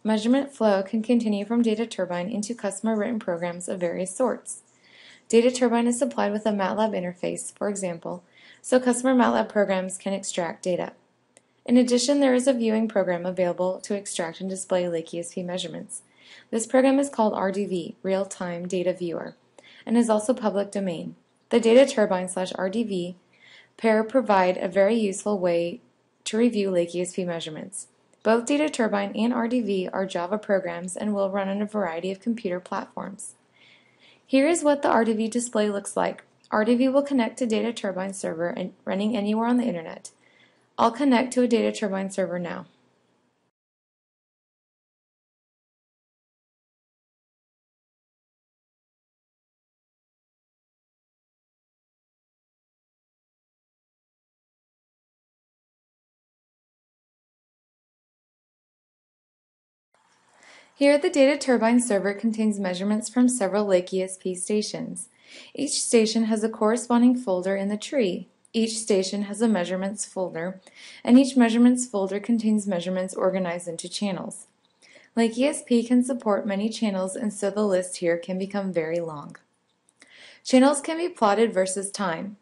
measurement flow can continue from Data Turbine into customer-written programs of various sorts. Data Turbine is supplied with a MATLAB interface, for example, so customer MATLAB programs can extract data. In addition, there is a viewing program available to extract and display Lake ESP measurements. This program is called RDV, Real-Time Data Viewer, and is also public domain. The Data Turbine/RDV pair provide a very useful way to review Lake ESP measurements. Both Data Turbine and RDV are Java programs and will run on a variety of computer platforms. Here is what the RDV display looks like. RDV will connect to Data Turbine server and running anywhere on the internet. I'll connect to a Data Turbine server now. Here, the Data Turbine server contains measurements from several Lake ESP stations. Each station has a corresponding folder in the tree. Each station has a measurements folder, and each measurements folder contains measurements organized into channels. Lake ESP can support many channels, and so the list here can become very long. Channels can be plotted versus time.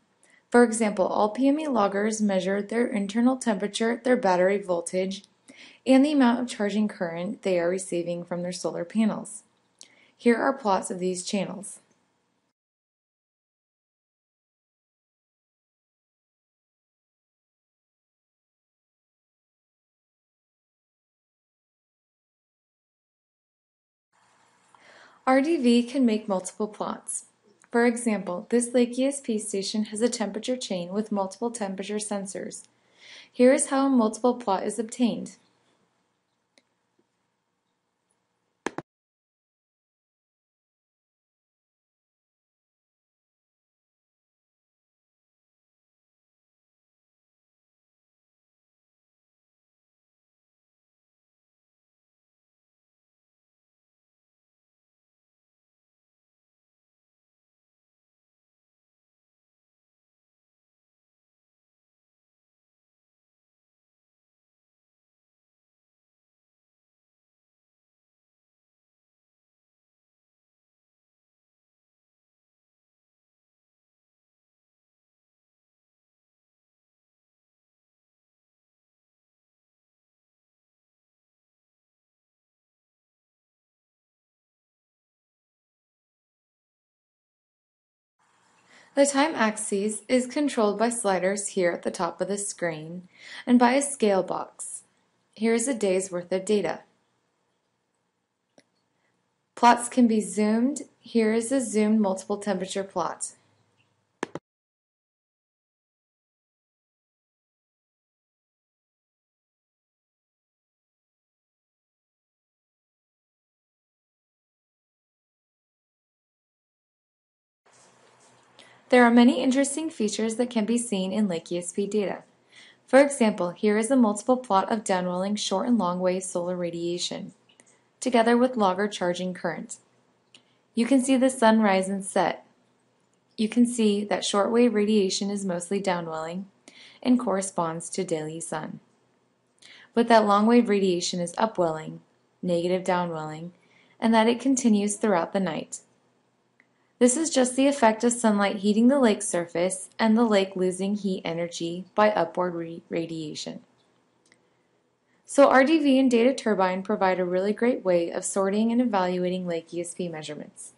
For example, all PME loggers measure their internal temperature, their battery voltage, and the amount of charging current they are receiving from their solar panels. Here are plots of these channels. RDV can make multiple plots. For example, this Lake ESP station has a temperature chain with multiple temperature sensors. Here is how a multiple plot is obtained. The time axis is controlled by sliders here at the top of the screen and by a scale box. Here is a day's worth of data. Plots can be zoomed. Here is a zoomed multiple temperature plot. There are many interesting features that can be seen in Lake ESP data. For example, here is a multiple plot of downwelling short and long wave solar radiation, together with logger charging current. You can see the sun rise and set. You can see that shortwave radiation is mostly downwelling and corresponds to daily sun, but that longwave radiation is upwelling, negative downwelling, and that it continues throughout the night. This is just the effect of sunlight heating the lake surface and the lake losing heat energy by upward radiation. So RDV and Data Turbine provide a really great way of sorting and evaluating Lake ESP measurements.